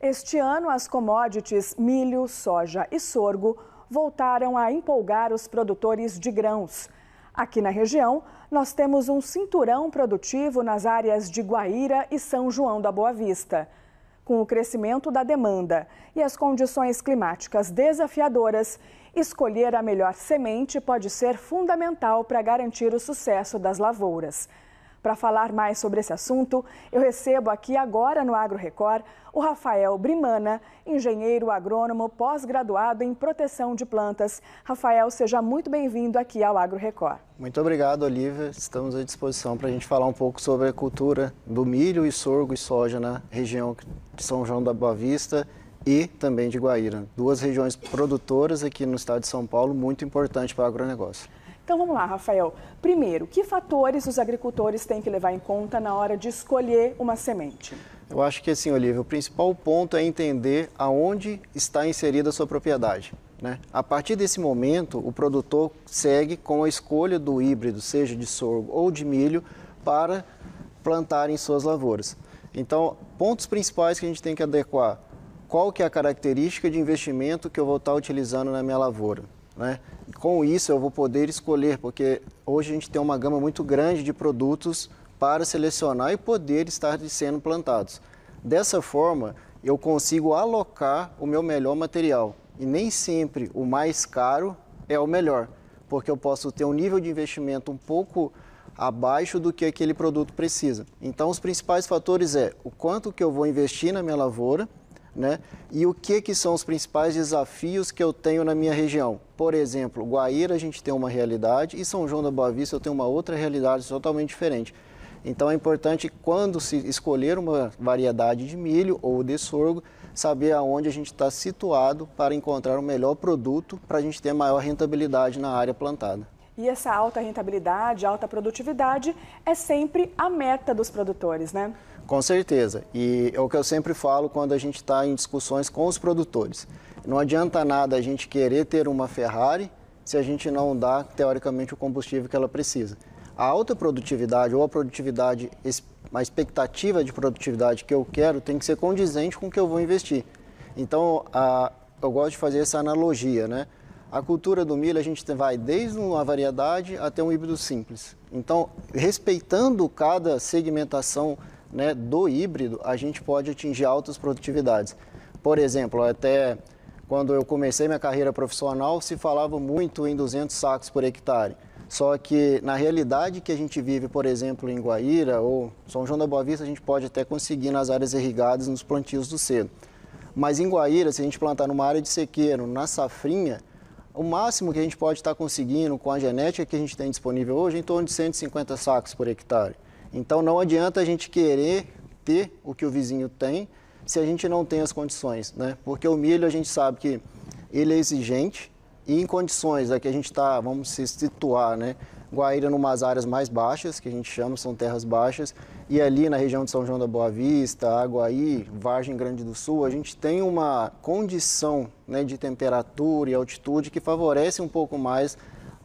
Este ano, as commodities milho, soja e sorgo voltaram a empolgar os produtores de grãos. Aqui na região, nós temos um cinturão produtivo nas áreas de Guaíra e São João da Boa Vista. Com o crescimento da demanda e as condições climáticas desafiadoras, escolher a melhor semente pode ser fundamental para garantir o sucesso das lavouras. Para falar mais sobre esse assunto, eu recebo aqui agora no Agro Record o Rafael Brimana, engenheiro agrônomo pós-graduado em proteção de plantas. Rafael, seja muito bem-vindo aqui ao Agro Record. Muito obrigado, Olivia. Estamos à disposição para a gente falar um pouco sobre a cultura do milho e sorgo e soja na região de São João da Boa Vista e também de Guaíra. Duas regiões produtoras aqui no estado de São Paulo, muito importante para o agronegócio. Então vamos lá, Rafael. Primeiro, que fatores os agricultores têm que levar em conta na hora de escolher uma semente? Eu acho que assim, Olivia, o principal ponto é entender aonde está inserida a sua propriedade, né? A partir desse momento, o produtor segue com a escolha do híbrido, seja de sorgo ou de milho, para plantar em suas lavouras. Então, pontos principais que a gente tem que adequar. Qual que é a característica de investimento que eu vou estar utilizando na minha lavoura, né? Com isso eu vou poder escolher, porque hoje a gente tem uma gama muito grande de produtos para selecionar e poder estar sendo plantados. Dessa forma, eu consigo alocar o meu melhor material. E nem sempre o mais caro é o melhor, porque eu posso ter um nível de investimento um pouco abaixo do que aquele produto precisa. Então, os principais fatores é o quanto que eu vou investir na minha lavoura, né? E o que são os principais desafios que eu tenho na minha região. Por exemplo, Guaíra a gente tem uma realidade e São João da Boa Vista eu tenho uma outra realidade totalmente diferente. Então é importante, quando se escolher uma variedade de milho ou de sorgo, saber aonde a gente está situado para encontrar o melhor produto para a gente ter maior rentabilidade na área plantada. E essa alta rentabilidade, alta produtividade é sempre a meta dos produtores, né? Com certeza, e é o que eu sempre falo quando a gente está em discussões com os produtores. Não adianta nada a gente querer ter uma Ferrari se a gente não dá, teoricamente, o combustível que ela precisa. A alta produtividade ou a produtividade, a expectativa de produtividade que eu quero tem que ser condizente com o que eu vou investir. Então, eu gosto de fazer essa analogia, né? A cultura do milho a gente vai desde uma variedade até um híbrido simples. Então, respeitando cada segmentação, né, do híbrido, a gente pode atingir altas produtividades. Por exemplo, até quando eu comecei minha carreira profissional, se falava muito em 200 sacos por hectare. Só que na realidade que a gente vive, por exemplo, em Guaíra ou São João da Boa Vista, a gente pode até conseguir nas áreas irrigadas, nos plantios do cedo. Mas em Guaíra, se a gente plantar numa área de sequeiro, na safrinha, o máximo que a gente pode estar conseguindo com a genética que a gente tem disponível hoje é em torno de 150 sacos por hectare. Então não adianta a gente querer ter o que o vizinho tem se a gente não tem as condições, né? Porque o milho a gente sabe que ele é exigente e em condições que a gente está, vamos se situar, né? Guaíra numas áreas mais baixas, que a gente chama, são terras baixas, e ali na região de São João da Boa Vista, Aguaí, Vargem Grande do Sul, a gente tem uma condição, né, de temperatura e altitude que favorece um pouco mais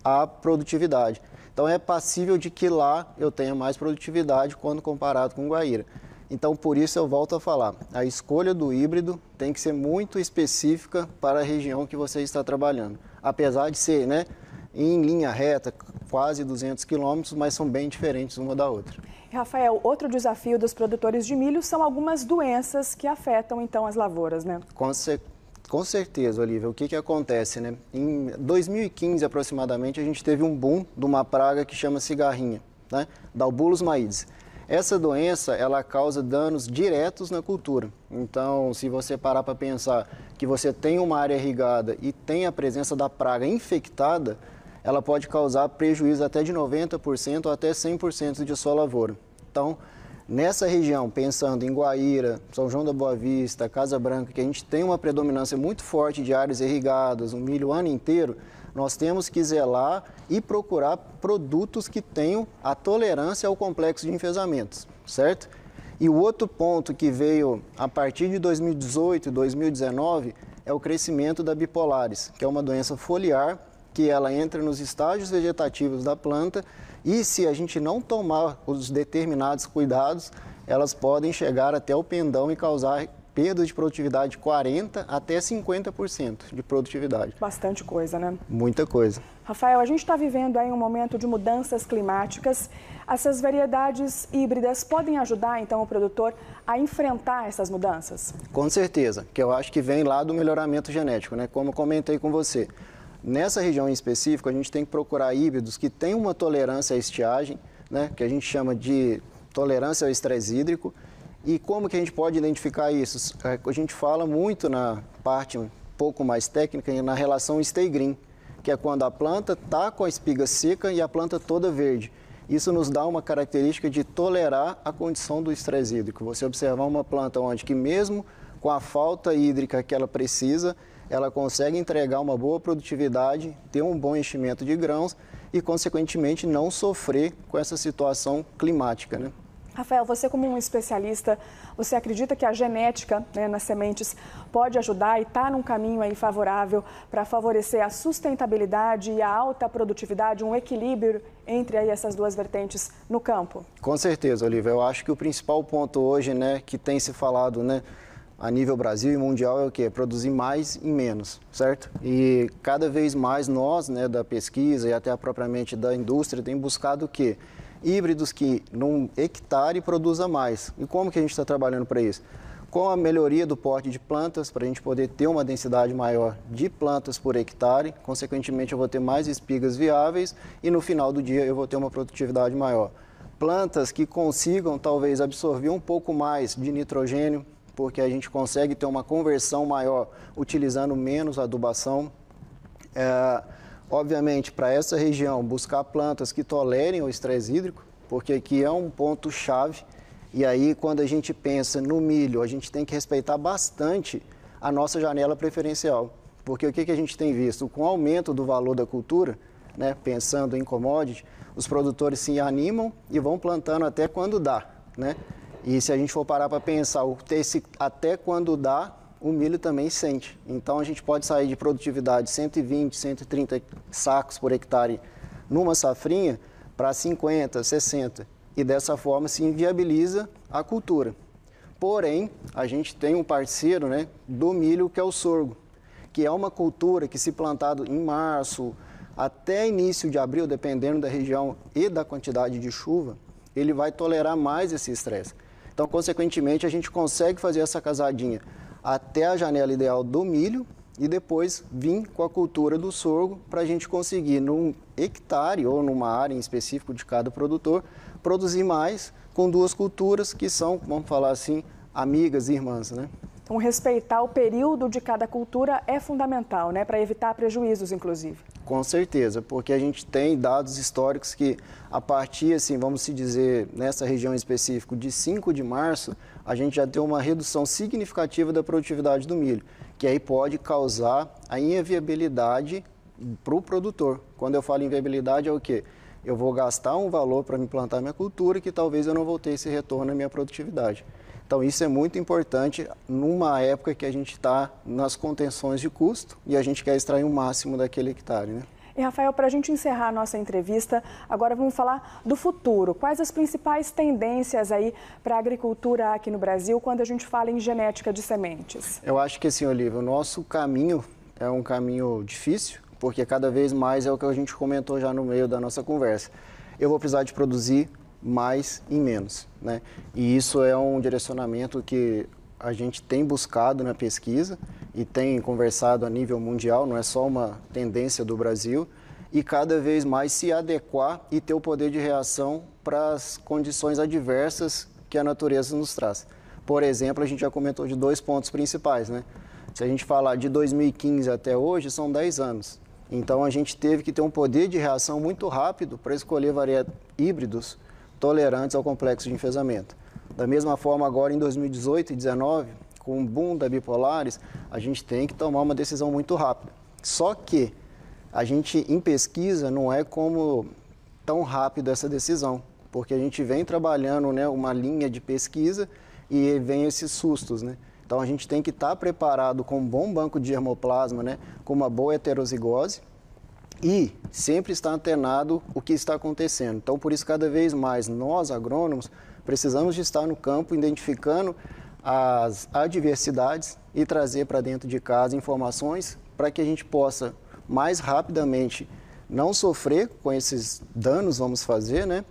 a produtividade. Então é passível de que lá eu tenha mais produtividade quando comparado com Guaíra. Então por isso eu volto a falar, a escolha do híbrido tem que ser muito específica para a região que você está trabalhando. Apesar de ser, né, em linha reta, quase 200 quilômetros, mas são bem diferentes uma da outra. Rafael, outro desafio dos produtores de milho são algumas doenças que afetam então as lavouras, né? Com certeza, Olivia. O que acontece, né? Em 2015, aproximadamente, a gente teve um boom de uma praga que chama cigarrinha, né? Dalbulus maides. Essa doença, ela causa danos diretos na cultura. Então, se você parar para pensar que você tem uma área irrigada e tem a presença da praga infectada, ela pode causar prejuízo até de 90% ou até 100% de sua lavoura. Então, nessa região, pensando em Guaíra, São João da Boa Vista, Casa Branca, que a gente tem uma predominância muito forte de áreas irrigadas, um milho o ano inteiro, nós temos que zelar e procurar produtos que tenham a tolerância ao complexo de enfesamentos, certo? E o outro ponto que veio a partir de 2018 e 2019 é o crescimento da bipolares, que é uma doença foliar, que ela entra nos estágios vegetativos da planta e se a gente não tomar os determinados cuidados, elas podem chegar até o pendão e causar perda de produtividade de 40% até 50% de produtividade. Bastante coisa, né? Muita coisa. Rafael, a gente está vivendo aí um momento de mudanças climáticas. Essas variedades híbridas podem ajudar, então, o produtor a enfrentar essas mudanças? Com certeza, que eu acho que vem lá do melhoramento genético, né? Como eu comentei com você. Nessa região em específico, a gente tem que procurar híbridos que tenham uma tolerância à estiagem, né? Que a gente chama de tolerância ao estresse hídrico. E como que a gente pode identificar isso? A gente fala muito na parte um pouco mais técnica, na relação stay green, que é quando a planta está com a espiga seca e a planta toda verde. Isso nos dá uma característica de tolerar a condição do estresse hídrico. Você observar uma planta onde que mesmo com a falta hídrica que ela precisa, ela consegue entregar uma boa produtividade, ter um bom enchimento de grãos e, consequentemente, não sofrer com essa situação climática, né? Rafael, você como um especialista, você acredita que a genética, né, nas sementes pode ajudar e está num caminho aí favorável para favorecer a sustentabilidade e a alta produtividade, um equilíbrio entre aí essas duas vertentes no campo? Com certeza, Olivia. Eu acho que o principal ponto hoje, né, que tem se falado, né, a nível Brasil e mundial é o quê? Produzir mais e menos, certo? E cada vez mais nós, né, da pesquisa e até propriamente da indústria, tem buscado o quê? Híbridos que num hectare produza mais. E como que a gente está trabalhando para isso? Com a melhoria do porte de plantas, para a gente poder ter uma densidade maior de plantas por hectare, consequentemente eu vou ter mais espigas viáveis e no final do dia eu vou ter uma produtividade maior. Plantas que consigam talvez absorver um pouco mais de nitrogênio, porque a gente consegue ter uma conversão maior utilizando menos adubação. Obviamente, para essa região, buscar plantas que tolerem o estresse hídrico, porque aqui é um ponto-chave. E aí, quando a gente pensa no milho, a gente tem que respeitar bastante a nossa janela preferencial. Porque o que a gente tem visto? Com o aumento do valor da cultura, né, pensando em commodity, os produtores se animam e vão plantando até quando dá, né? E se a gente for parar para pensar, esse até quando dá, o milho também sente. Então, a gente pode sair de produtividade 120, 130 sacos por hectare numa safrinha para 50, 60. E dessa forma se inviabiliza a cultura. Porém, a gente tem um parceiro, né, do milho, que é o sorgo, que é uma cultura que, se plantado em março até início de abril, dependendo da região e da quantidade de chuva, ele vai tolerar mais esse estresse. Então, consequentemente, a gente consegue fazer essa casadinha até a janela ideal do milho e depois vir com a cultura do sorgo para a gente conseguir, num hectare ou numa área em específico de cada produtor, produzir mais com duas culturas que são, vamos falar assim, amigas e irmãs, né? Então, respeitar o período de cada cultura é fundamental, né? Para evitar prejuízos, inclusive. Com certeza, porque a gente tem dados históricos que, a partir, assim, vamos se dizer, nessa região em específico, de 5 de março, a gente já tem uma redução significativa da produtividade do milho, que aí pode causar a inviabilidade para o produtor. Quando eu falo inviabilidade, é o quê? Eu vou gastar um valor para me plantar minha cultura que talvez eu não vou ter esse retorno na minha produtividade. Então, isso é muito importante numa época que a gente está nas contenções de custo e a gente quer extrair o máximo daquele hectare, né? E, Rafael, para a gente encerrar a nossa entrevista, agora vamos falar do futuro. Quais as principais tendências aí para a agricultura aqui no Brasil quando a gente fala em genética de sementes? Eu acho que, assim, Olívia, o nosso caminho é um caminho difícil, porque cada vez mais é o que a gente comentou já no meio da nossa conversa. Eu vou precisar de produzir mais e menos, né? E isso é um direcionamento que a gente tem buscado na pesquisa e tem conversado a nível mundial, não é só uma tendência do Brasil, e cada vez mais se adequar e ter o poder de reação para as condições adversas que a natureza nos traz. Por exemplo, a gente já comentou de 2 pontos principais, né? Se a gente falar de 2015 até hoje, são 10 anos. Então, a gente teve que ter um poder de reação muito rápido para escolher híbridos tolerantes ao complexo de enfesamento. Da mesma forma, agora em 2018 e 2019, com o boom da bipolares, a gente tem que tomar uma decisão muito rápida. Só que a gente, em pesquisa, não é como tão rápido essa decisão, porque a gente vem trabalhando, né, uma linha de pesquisa e vem esses sustos, né? Então, a gente tem que estar preparado com um bom banco de germoplasma, né, com uma boa heterozigose, e sempre está antenado o que está acontecendo. Então, por isso, cada vez mais, nós, agrônomos, precisamos de estar no campo, identificando as adversidades e trazer para dentro de casa informações para que a gente possa mais rapidamente não sofrer com esses danos, vamos fazer, né?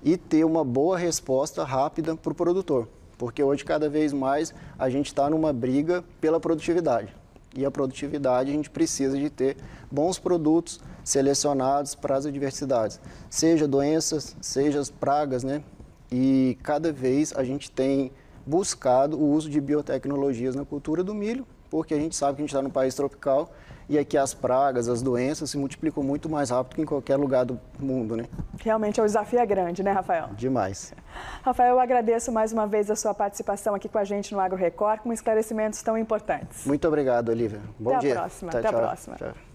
E ter uma boa resposta rápida para o produtor. Porque hoje, cada vez mais, a gente está numa briga pela produtividade. E a produtividade, a gente precisa de ter bons produtos selecionados para as adversidades. Seja doenças, seja as pragas, né? E cada vez a gente tem buscado o uso de biotecnologias na cultura do milho, porque a gente sabe que a gente está num país tropical e aqui as pragas, as doenças se multiplicam muito mais rápido que em qualquer lugar do mundo, né? Realmente o desafio é grande, né, Rafael? Demais. Rafael, eu agradeço mais uma vez a sua participação aqui com a gente no Agro Record, com esclarecimentos tão importantes. Muito obrigado, Olivia. Bom dia. Até a próxima. Até a próxima. Tchau.